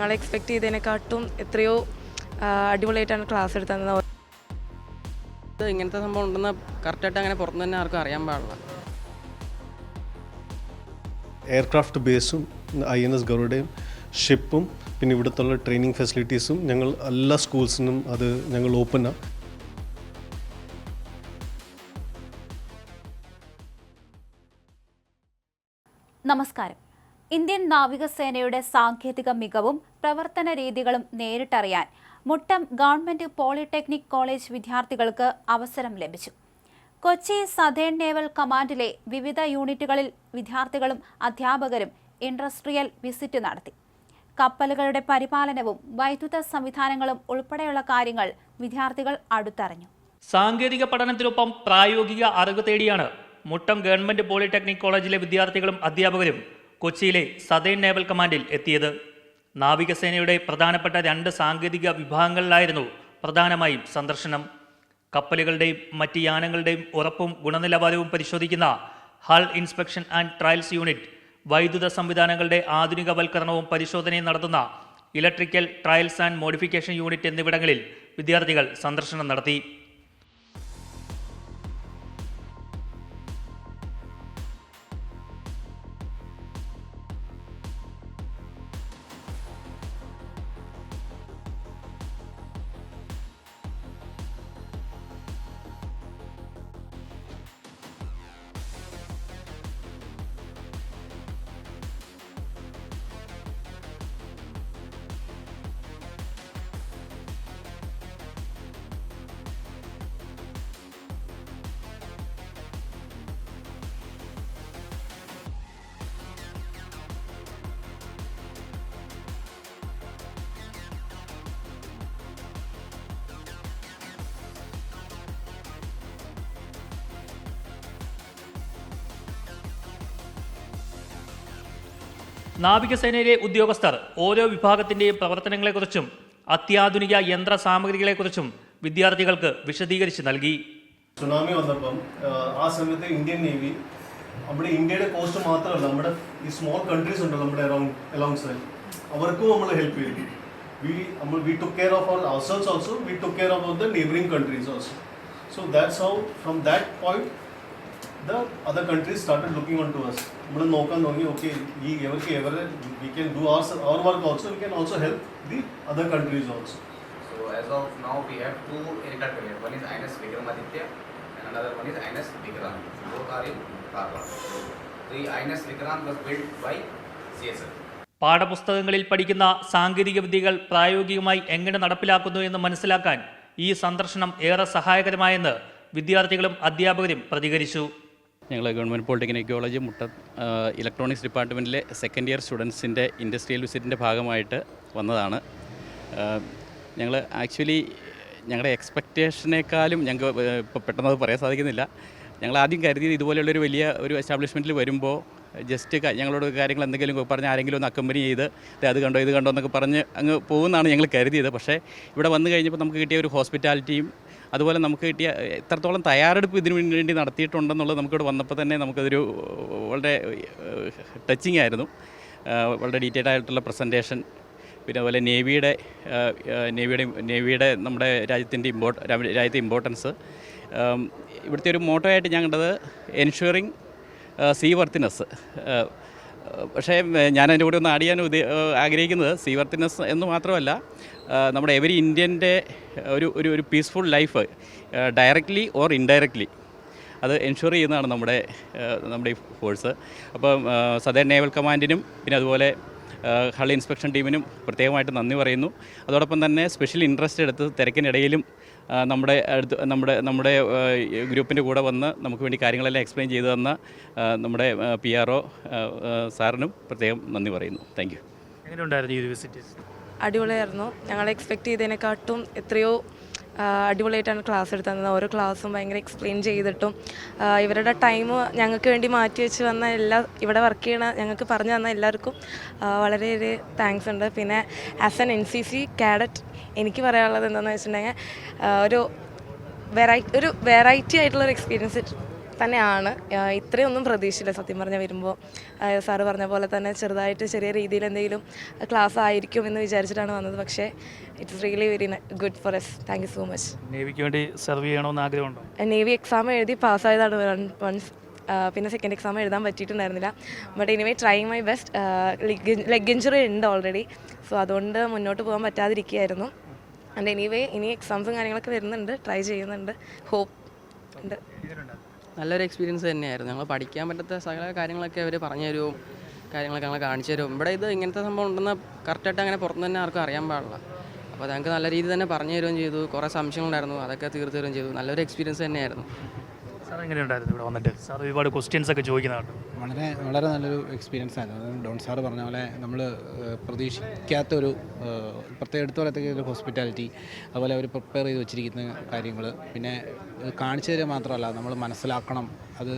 ഞങ്ങൾ എക്സ്പെക്ട് ചെയ്തതിനെക്കാട്ടും എത്രയോ അടിപൊളിയായിട്ടാണ് ക്ലാസ് എടുത്തത്. ഇങ്ങനത്തെ സംഭവം ഉണ്ടെന്ന് കറക്റ്റായിട്ട് അങ്ങനെ പുറത്ത് തന്നെ ആർക്കും അറിയാൻ പാടില്ല. എയർക്രാഫ്റ്റ് ബേസും INS ഗരുഡയും ഷിപ്പും പിന്നെ ഇവിടുത്തെ ട്രെയിനിങ് ഫെസിലിറ്റീസും ഞങ്ങൾ എല്ലാ സ്കൂൾസിനും അത് ഞങ്ങൾ ഓപ്പണാണ്. നമസ്കാരം. ഇന്ത്യൻ നാവികസേനയുടെ സാങ്കേതിക മികവും പ്രവർത്തന രീതികളും നേരിട്ടറിയാൻ മുട്ടം ഗവൺമെന്റ് പോളിടെക്നിക് കോളേജ് വിദ്യാർത്ഥികൾക്ക് അവസരം ലഭിച്ചു. കൊച്ചി സതേൺ നേവൽ കമാൻഡിലെ വിവിധ യൂണിറ്റുകളിൽ വിദ്യാർത്ഥികളും അധ്യാപകരും ഇൻഡസ്ട്രിയൽ വിസിറ്റ് നടത്തി. കപ്പലുകളുടെ പരിപാലനവും വൈദ്യുത സംവിധാനങ്ങളും ഉൾപ്പെടെയുള്ള കാര്യങ്ങൾ വിദ്യാർത്ഥികൾ അടുത്തറിഞ്ഞു. സാങ്കേതിക പഠനത്തിനൊപ്പം പ്രായോഗിക അറിവ് തേടിയാണ് മുട്ടം ഗവൺമെന്റ് പോളിടെക്നിക് കോളേജിലെ വിദ്യാർത്ഥികളും അധ്യാപകരും കൊച്ചിയിലെ സതേൺ നേവൽ കമാൻഡിൽ എത്തിയത്. നാവികസേനയുടെ പ്രധാനപ്പെട്ട 2 സാങ്കേതിക വിഭാഗങ്ങളിലായിരുന്നു പ്രധാനമായും സന്ദർശനം. കപ്പലുകളുടെയും മറ്റ് യാനങ്ങളുടെയും ഉറപ്പും ഗുണനിലവാരവും പരിശോധിക്കുന്ന hull inspection and trials unit, വൈദ്യുത സംവിധാനങ്ങളുടെ ആധുനികവൽക്കരണവും പരിശോധനയും നടത്തുന്ന electrical trials and modification unit എന്നിവിടങ്ങളിൽ വിദ്യാർത്ഥികൾ സന്ദർശനം നടത്തി. നാവികസേനയിലെ ഉദ്യോഗസ്ഥർ ഓരോ വിഭാഗത്തിൻ്റെയും പ്രവർത്തനങ്ങളെക്കുറിച്ചും അത്യാധുനിക യന്ത്ര സാമഗ്രികളെക്കുറിച്ചും വിദ്യാർത്ഥികൾക്ക് വിശദീകരിച്ച് നൽകി. സുനാമി വന്നപ്പം ആ സമയത്ത് ഇന്ത്യൻ നേവി നമ്മുടെ ഇന്ത്യയുടെ കോസ്റ്റ് മാത്രമല്ല, നമ്മുടെ ഈ സ്മോൾ കൺട്രീസ് ഉണ്ടല്ലോ നമ്മുടെ അലോങ് സൈഡ്, അവർക്കും നമ്മൾ ഹെൽപ്പ് ചെയ്തു. We took care of ourselves also, we took care of the neighboring countries also. So that's how from that point the other countries started looking onto us. നമ്മൾ നോക്കാൻ തുടങ്ങി, okay we can do our work also, we can also help the other countries also. So as of now we have 2 aircraft carrier. One is INS Vikramaditya and another one is INS Vikrant. Both are in Karwar. The INS Vikrant was built by CSL. പാഠപുസ്തകങ്ങളിൽ പഠിക്കുന്ന സാങ്കേതിക വിദ്യകൾ പ്രായോഗികമായി എങ്ങനെ നടപ്പിലാക്കുന്നു എന്ന് മനസ്സിലാക്കാൻ ഈ സന്ദർശനം ഏറെ സഹായകരമായെന്ന് വിദ്യാർത്ഥികളും അധ്യാപകരും പ്രതികരിച്ചു. ഞങ്ങൾ government polytechnic college Muttom electronics ഡിപ്പാർട്ട്മെൻറ്റിലെ സെക്കൻഡ് ഇയർ സ്റ്റുഡൻസിൻ്റെ ഇൻഡസ്ട്രിയൽ വിസിറ്റിൻ്റെ ഭാഗമായിട്ട് വന്നതാണ്. ഞങ്ങൾ ആക്ച്വലി ഞങ്ങളുടെ എക്സ്പെക്റ്റേഷനേക്കാളും ഞങ്ങൾക്ക് ഇപ്പോൾ പെട്ടെന്ന് പറയാൻ സാധിക്കുന്നില്ല. ഞങ്ങൾ ആദ്യം കരുതിയത് ഇതുപോലെയുള്ളൊരു വലിയ ഒരു എസ്റ്റാബ്ലിഷ്മെൻറ്റിൽ വരുമ്പോൾ ജസ്റ്റ് ഞങ്ങളോട് കാര്യങ്ങൾ എന്തെങ്കിലും പറഞ്ഞ് ആരെങ്കിലും ഒന്ന് അക്കമ്പനി ചെയ്ത് അത് കണ്ടോ ഇത് കണ്ടോ എന്നൊക്കെ പറഞ്ഞ് അങ്ങ് പോകുമെന്നാണ് ഞങ്ങൾ കരുതിയത്. പക്ഷേ ഇവിടെ വന്നു കഴിഞ്ഞപ്പോൾ നമുക്ക് കിട്ടിയ ഒരു ഹോസ്പിറ്റാലിറ്റിയും അതുപോലെ നമുക്ക് കിട്ടിയ എത്രത്തോളം തയ്യാറെടുപ്പ് ഇതിനു വേണ്ടി നടത്തിയിട്ടുണ്ടെന്നുള്ളത് നമുക്കിവിടെ വന്നപ്പോൾ തന്നെ നമുക്കതൊരു വളരെ ടച്ചിങ് ആയിരുന്നു. വളരെ ഡീറ്റെയിൽഡ് ആയിട്ടുള്ള പ്രസൻറ്റേഷൻ, പിന്നെ അതുപോലെ നേവിയുടെ നമ്മുടെ രാജ്യത്തെ ഇമ്പോർട്ടൻസ്. ഇവിടുത്തെ ഒരു മോട്ടോ ആയിട്ട് ഞാൻ കണ്ടത് എൻഷുറിങ് സീ വർത്തിനെസ്. പക്ഷേ ഞാൻ അതിൻ്റെ കൂടെ ഒന്ന് ആഡ് ചെയ്യാൻ ആഗ്രഹിക്കുന്നത് സീ വർത്തിനെസ് എന്ന് മാത്രമല്ല, നമ്മുടെ എവരി ഇന്ത്യൻ്റെ ഒരു peaceful life directly or indirectly അത് എൻഷുർ ചെയ്യുന്നതാണ് നമ്മുടെ ഈ ഫോഴ്സ്. അപ്പം സതേൺ നേവൽ കമാൻഡിനും പിന്നെ അതുപോലെ ഹൾ ഇൻസ്പെക്ഷൻ ടീമിനും പ്രത്യേകമായിട്ട് നന്ദി പറയുന്നു. അതോടൊപ്പം തന്നെ സ്പെഷ്യൽ ഇൻട്രസ്റ്റ് എടുത്ത് തിരക്കിനിടയിലും നമ്മുടെ ഗ്രൂപ്പിൻ്റെ കൂടെ വന്ന് നമുക്ക് വേണ്ടി കാര്യങ്ങളെല്ലാം എക്സ്പ്ലെയിൻ ചെയ്തു തന്ന നമ്മുടെ PRO സാറിനും പ്രത്യേകം നന്ദി പറയുന്നു. Thank you. എങ്ങനെയുണ്ടായിരുന്നു ഈ വിസിറ്റ്? അടിപൊളിയായിരുന്നു. ഞങ്ങൾ എക്സ്പെക്ട് ചെയ്തതിനെക്കാട്ടും എത്രയോ അടിപൊളിയായിട്ടാണ് ക്ലാസ് എടുത്തത്. ഓരോ ക്ലാസ്സും ഭയങ്കര എക്സ്പ്ലെയിൻ ചെയ്തിട്ടും ഇവരുടെ ടൈം ഞങ്ങൾക്ക് വേണ്ടി മാറ്റി വെച്ച് വന്ന ഇവിടെ വർക്ക് ചെയ്യണ ഞങ്ങൾക്ക് പറഞ്ഞു തന്ന എല്ലാവർക്കും വളരെയേറെ താങ്ക്സ് ഉണ്ട്. പിന്നെ ആസ് എൻ NCC കാഡറ്റ് എനിക്ക് പറയാനുള്ളത് എന്താണെന്ന് വെച്ചിട്ടുണ്ടെങ്കിൽ ഒരു വെറൈറ്റി ആയിട്ടുള്ളൊരു എക്സ്പീരിയൻസ് തന്നെയാണ്. ഇത്രയൊന്നും പ്രതീക്ഷയില്ല സത്യം പറഞ്ഞാൽ വരുമ്പോൾ. സാറ് പറഞ്ഞ പോലെ തന്നെ ചെറുതായിട്ട് ചെറിയ രീതിയിൽ എന്തെങ്കിലും ക്ലാസ് ആയിരിക്കും എന്ന് വിചാരിച്ചിട്ടാണ് വന്നത്. പക്ഷേ it's really very good for us. Thank you so much. നേവിക്ക് വേണ്ടി സെർവ് ചെയ്യണമെന്ന് ആഗ്രഹമുണ്ടോ? നേവി എക്സാം എഴുതി പാസ്സായതാണ് വൺസ്. പിന്നെ സെക്കൻഡ് എക്സാം എഴുതാൻ പറ്റിയിട്ടുണ്ടായിരുന്നില്ല. But anyway trying my best. Leg injury ഉണ്ട് ഓൾറെഡി. സോ അതുകൊണ്ട് മുന്നോട്ട് പോകാൻ പറ്റാതിരിക്കുകയായിരുന്നു. ആൻഡ് എനിവേ ഇനി എക്സാംസും കാര്യങ്ങളൊക്കെ വരുന്നുണ്ട്, ട്രൈ ചെയ്യുന്നുണ്ട്, ഹോപ്പ് ഉണ്ട്. നല്ലൊരു എക്സ്പീരിയൻസ് തന്നെയായിരുന്നു. ഞങ്ങൾ പഠിക്കാൻ പറ്റാത്ത സകല കാര്യങ്ങളൊക്കെ അവർ പറഞ്ഞു തരുമോ, കാര്യങ്ങളൊക്കെ ഞങ്ങൾ കാണിച്ചു തരും. ഇവിടെ ഇങ്ങനത്തെ സംഭവം ഉണ്ടെന്ന് കറക്റ്റായിട്ട് അങ്ങനെ പുറത്ത് തന്നെ ആർക്കും അറിയാൻ പാടില്ല. അപ്പോൾ ഞങ്ങൾക്ക് നല്ല രീതിയിൽ തന്നെ പറഞ്ഞു തരുകയും ചെയ്തു. കുറേ സംശയങ്ങളുണ്ടായിരുന്നു, അതൊക്കെ തീർത്ത് തരുകയും ചെയ്തു. നല്ലൊരു എക്സ്പീരിയൻസ് തന്നെയായിരുന്നു. സാർ എങ്ങനെയുണ്ടായിരുന്നു ഇവിടെ വന്നിട്ട്? സാർ ഒരുപാട് ക്വസ്റ്റ്യൻസ് ഒക്കെ ചോദിക്കുന്നതാണ്. വളരെ നല്ലൊരു എക്സ്പീരിയൻസ് ആയിരുന്നു. ഡോൺ സാറ് പറഞ്ഞ പോലെ നമ്മൾ പ്രതീക്ഷിക്കാത്തൊരു പ്രത്യേകം എടുത്തു പറയത്തക്ക ഒരു ഹോസ്പിറ്റാലിറ്റി, അതുപോലെ അവർ പ്രിപ്പയർ ചെയ്ത് വെച്ചിരിക്കുന്ന കാര്യങ്ങൾ, പിന്നെ കാണിച്ചു തരിക മാത്രമല്ല നമ്മൾ മനസ്സിലാക്കണം, അത്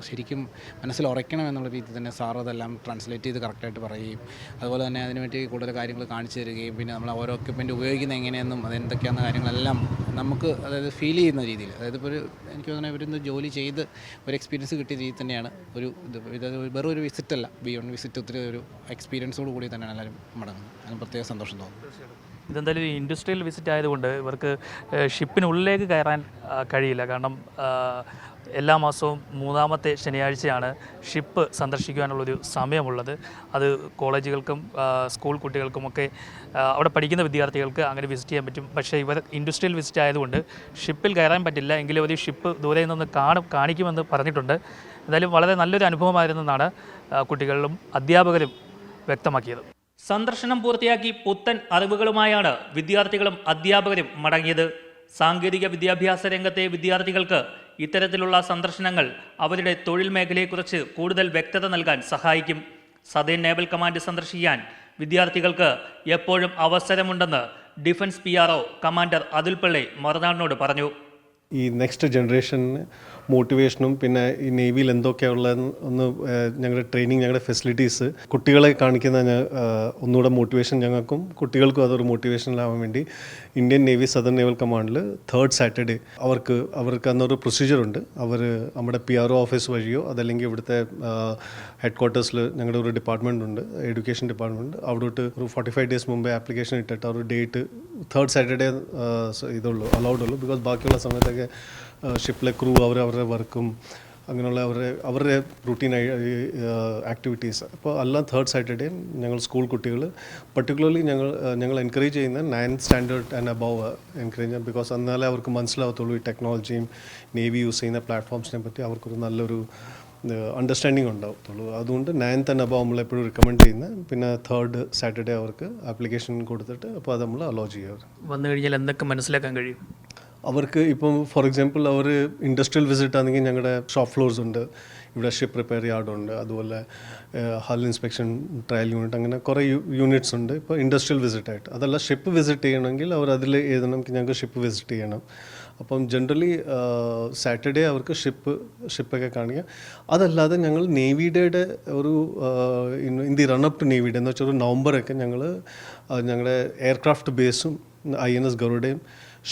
ശരിക്കും മനസ്സിൽ ഉറയ്ക്കണം എന്നുള്ള രീതിയിൽ തന്നെ സാർ അതെല്ലാം ട്രാൻസ്ലേറ്റ് ചെയ്ത് കറക്റ്റായിട്ട് പറയുകയും അതുപോലെ തന്നെ അതിനുവേണ്ടി കൂടുതൽ കാര്യങ്ങൾ കാണിച്ചു തരികയും പിന്നെ നമ്മൾ ഓരോ എക്യുപ്മെൻറ്റ് ഉപയോഗിക്കുന്നത് എങ്ങനെയെന്നും അതെന്തൊക്കെയാണെന്ന കാര്യങ്ങളെല്ലാം നമുക്ക് അതായത് ഫീൽ ചെയ്യുന്ന രീതിയിൽ, അതായത് ഇപ്പോൾ എനിക്ക് തോന്നുന്നത് ഇവരൊന്ന് ജോലി ചെയ്ത് ഒരു എക്സ്പീരിയൻസ് കിട്ടിയ രീതി തന്നെയാണ് ഇത് വെറും ഒരു വിസിറ്റല്ല, ബിയോണ്ട് വിസിറ്റ് ഒത്തിരി ഒരു എക്സ്പീരിയൻസോട് കൂടി തന്നെയാണ് എല്ലാവരും മടങ്ങുന്നത്. അതിന് പ്രത്യേക സന്തോഷം തോന്നുന്നു. ഇതെന്തായാലും ഇൻഡസ്ട്രിയൽ വിസിറ്റ് ആയതുകൊണ്ട് ഇവർക്ക് ഷിപ്പിനുള്ളിലേക്ക് കയറാൻ കഴിയില്ല. കാരണം എല്ലാ മാസവും 3-ാമത്തെ ശനിയാഴ്ചയാണ് ഷിപ്പ് സന്ദർശിക്കുവാനുള്ളൊരു സമയമുള്ളത്. അത് കോളേജുകൾക്കും സ്കൂൾ കുട്ടികൾക്കുമൊക്കെ അവിടെ പഠിക്കുന്ന വിദ്യാർത്ഥികൾക്ക് അങ്ങനെ വിസിറ്റ് ചെയ്യാൻ പറ്റും. പക്ഷേ ഇവർ ഇൻഡസ്ട്രിയൽ വിസിറ്റ് ആയതുകൊണ്ട് ഷിപ്പിൽ കയറാൻ പറ്റില്ല. എങ്കിലും ഒരു ഷിപ്പ് ദൂരെ നിന്ന് കാണിക്കുമെന്ന് പറഞ്ഞിട്ടുണ്ട്. എന്തായാലും വളരെ നല്ലൊരു അനുഭവമായിരുന്നെന്നാണ് കുട്ടികളും അധ്യാപകരും വ്യക്തമാക്കിയത്. സന്ദർശനം പൂർത്തിയാക്കി പുത്തൻ അറിവുകളുമായാണ് വിദ്യാർത്ഥികളും അധ്യാപകരും മടങ്ങിയത്. സാങ്കേതിക വിദ്യാഭ്യാസ രംഗത്തെ വിദ്യാർത്ഥികൾക്ക് ഇത്തരത്തിലുള്ള സന്ദർശനങ്ങൾ അവരുടെ തൊഴിൽ മേഖലയെക്കുറിച്ച് കൂടുതൽ വ്യക്തത നൽകാൻ സഹായിക്കും. സദേൺ നേവൽ കമാൻഡ് സന്ദർശിക്കാൻ വിദ്യാർത്ഥികൾക്ക് എപ്പോഴും അവസരമുണ്ടെന്ന് defence PRO commander Atul Pillai മറുനാടിനോട് പറഞ്ഞു. ഈ നെക്സ്റ്റ് ജനറേഷന് മോട്ടിവേഷനും പിന്നെ ഈ നേവിയിൽ എന്തൊക്കെയുള്ളതെന്ന് ഒന്ന് ഞങ്ങളുടെ ട്രെയിനിങ്, ഞങ്ങളുടെ ഫെസിലിറ്റീസ് കുട്ടികളെ കാണിക്കുന്ന ഒന്നുകൂടെ മോട്ടിവേഷൻ ഞങ്ങൾക്കും കുട്ടികൾക്കും അതൊരു മോട്ടിവേഷനിലാവാൻ വേണ്ടി ഇന്ത്യൻ നേവി സദേൺ നേവൽ കമാൻഡിൽ 3rd സാറ്റർഡേ അവർക്ക് അന്നൊരു പ്രൊസീജിയറുണ്ട്. അവർ നമ്മുടെ PRO ഓഫീസ് വഴിയോ അതല്ലെങ്കിൽ ഇവിടുത്തെ ഹെഡ് ക്വാർട്ടേഴ്സിൽ ഞങ്ങളുടെ ഒരു ഡിപ്പാർട്ട്മെൻ്റ് ഉണ്ട്, എഡ്യൂക്കേഷൻ ഡിപ്പാർട്ട്മെൻറ്റ്, അവിടോട്ട് ഒരു 45 days മുമ്പേ ആപ്ലിക്കേഷൻ ഇട്ടിട്ട് ഒരു ഡേറ്റ് 3rd സാറ്റർഡേ ഇതുള്ളൂ, അലൗഡ് ഉള്ളൂ. ബിക്കോസ് ബാക്കിയുള്ള സമയത്തൊക്കെ ഷിപ്പിലെ ക്രൂ അവരുടെ വർക്കും അങ്ങനെയുള്ള അവരുടെ റൂട്ടീൻ ആക്ടിവിറ്റീസ്. അപ്പോൾ എല്ലാം 3rd സാറ്റർഡേ ഞങ്ങൾ സ്കൂൾ കുട്ടികൾ പർട്ടിക്കുലർലി ഞങ്ങൾ എൻകറേജ് ചെയ്യുന്ന 9th standard and above encourage ചെയ്യാം. ബിക്കോസ് എന്നാലേ അവർക്ക് മനസ്സിലാവത്തുള്ളൂ ഈ ടെക്നോളജിയും നേവി യൂസ് ചെയ്യുന്ന പ്ലാറ്റ്ഫോംസിനെ പറ്റി അവർക്കൊരു നല്ലൊരു അണ്ടർസ്റ്റാൻഡിങ് ഉണ്ടാവത്തുള്ളൂ. അതുകൊണ്ട് 9th ആൻഡ് അബവ് നമ്മളെപ്പോഴും റിക്കമെൻഡ് ചെയ്യുന്നത്. പിന്നെ 3rd സാറ്റർഡേ അവർക്ക് ആപ്ലിക്കേഷൻ കൊടുത്തിട്ട് അപ്പോൾ അത് നമ്മൾ അലോ ചെയ്യുക. വന്നു കഴിഞ്ഞാൽ എന്തൊക്കെ മനസ്സിലാക്കാൻ കഴിയും അവർക്ക്? ഇപ്പം ഫോർ എക്സാമ്പിൾ അവർ ഇൻഡസ്ട്രിയൽ വിസിറ്റ് ആണെങ്കിൽ ഞങ്ങളുടെ ഷോപ്പ് ഫ്ലോർസ് ഉണ്ട്, ഇവിടെ ഷിപ്പ് റിപ്പയർ യാർഡുണ്ട്, അതുപോലെ ഹൽ ഇൻസ്പെക്ഷൻ ട്രയൽ യൂണിറ്റ്, അങ്ങനെ കുറേ യൂണിറ്റ്സ് ഉണ്ട്. ഇപ്പോൾ ഇൻഡസ്ട്രിയൽ വിസിറ്റ് ആയിട്ട് അതല്ല, ഷിപ്പ് വിസിറ്റ് ചെയ്യണമെങ്കിൽ അവർ അതിൽ എഴുതണമെങ്കിൽ ഞങ്ങൾക്ക് ഷിപ്പ് വിസിറ്റ് ചെയ്യണം. അപ്പം ജനറലി സാറ്റർഡേ അവർക്ക് ഷിപ്പൊക്കെ കാണിക്കുക. അതല്ലാതെ ഞങ്ങൾ നേവി ഡേയുടെ ഒരു in the run up to Navy Day എന്ന് വെച്ചാൽ ഒരു നവംബറൊക്കെ ഞങ്ങളുടെ എയർക്രാഫ്റ്റ് ബേസും INS ഗരുഡയും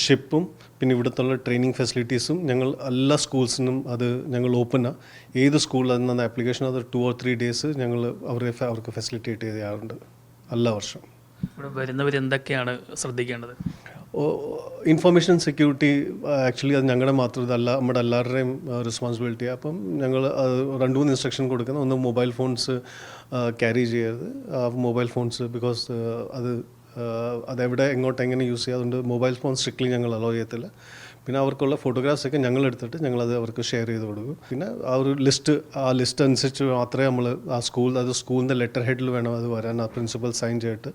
ഷിപ്പും പിന്നെ ഇവിടുത്തുള്ള ട്രെയിനിങ് ഫെസിലിറ്റീസും ഞങ്ങൾ എല്ലാ സ്കൂൾസിനും അത് ഞങ്ങൾ ഓപ്പണാണ്. ഏത് സ്കൂളിൽ അതിന് ആപ്ലിക്കേഷൻ അത് 2 or 3 days ഞങ്ങൾ അവർക്ക് ഫെസിലിറ്റേറ്റ് ചെയ്യാറുണ്ട് എല്ലാ വർഷവും. ഇവിടെ വരുന്നവരെന്തൊക്കെയാണ് ശ്രദ്ധിക്കേണ്ടത്? ഇൻഫർമേഷൻ സെക്യൂരിറ്റി ആക്ച്വലി അത് ഞങ്ങളുടെ മാത്രം ഇതല്ല, നമ്മുടെ എല്ലാവരുടെയും റെസ്പോൺസിബിലിറ്റി. അപ്പം ഞങ്ങൾ 2-3 ഇൻസ്ട്രക്ഷൻ കൊടുക്കുന്നത്. ഒന്ന്, മൊബൈൽ ഫോൺസ് ക്യാരി ചെയ്യരുത്. മൊബൈൽ ഫോൺസ് ബിക്കോസ് അതെവിടെ എങ്ങനെ യൂസ് ചെയ്യുക, അതുകൊണ്ട് മൊബൈൽ ഫോൺ സ്ട്രിക്ട്ലി ഞങ്ങൾ അലോ ചെയ്യത്തില്ല. പിന്നെ അവർക്കുള്ള ഫോട്ടോഗ്രാഫ്സൊക്കെ ഞങ്ങൾ എടുത്തിട്ട് ഞങ്ങളത് അവർക്ക് ഷെയർ ചെയ്ത് കൊടുക്കും. പിന്നെ ആ ലിസ്റ്റ് അനുസരിച്ച് മാത്രമേ നമ്മൾ സ്കൂളിൻ്റെ ലെറ്റർ ഹെഡിൽ വേണം അത് വരാൻ, ആ പ്രിൻസിപ്പൽ സൈൻ ചെയ്തിട്ട്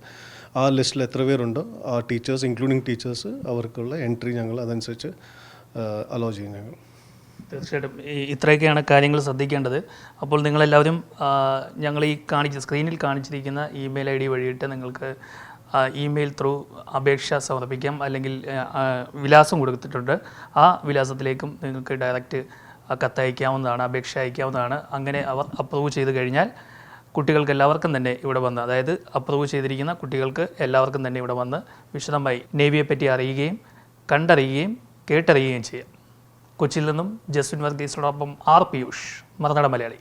ആ ലിസ്റ്റിൽ എത്ര പേരുണ്ടോ ആ ടീച്ചേഴ്സ് ഇൻക്ലൂഡിങ് ടീച്ചേഴ്സ് അവർക്കുള്ള എൻട്രി ഞങ്ങൾ അതനുസരിച്ച് അലോ ചെയ്യും ഞങ്ങൾ. തീർച്ചയായിട്ടും ഇത്രയൊക്കെയാണ് കാര്യങ്ങൾ ശ്രദ്ധിക്കേണ്ടത്. അപ്പോൾ നിങ്ങളെല്ലാവരും ഞങ്ങൾ ഈ സ്ക്രീനിൽ കാണിച്ചിരിക്കുന്ന ഇമെയിൽ ID വഴിയിട്ട് നിങ്ങൾക്ക് ഇമെയിൽ ത്രൂ അപേക്ഷ സമർപ്പിക്കാം. അല്ലെങ്കിൽ വിലാസം കൊടുത്തിട്ടുണ്ട്, ആ വിലാസത്തിലേക്കും നിങ്ങൾക്ക് ഡയറക്റ്റ് കത്തയക്കാവുന്നതാണ്, അപേക്ഷ അയക്കാവുന്നതാണ്. അങ്ങനെ അവർ അപ്രൂവ് ചെയ്ത് കഴിഞ്ഞാൽ കുട്ടികൾക്ക് എല്ലാവർക്കും തന്നെ ഇവിടെ വന്ന്, അതായത് അപ്രൂവ് ചെയ്തിരിക്കുന്ന കുട്ടികൾക്ക് എല്ലാവർക്കും തന്നെ ഇവിടെ വന്ന് വിശദമായി നേവിയെ പറ്റി അറിയുകയും കണ്ടറിയുകയും കേട്ടറിയുകയും ചെയ്യാം. കൊച്ചിയിൽ നിന്നും ജസ്വിൻ വർഗീസിനോടൊപ്പം ആർ പിയൂഷ് മറുനാടൻ മലയാളി.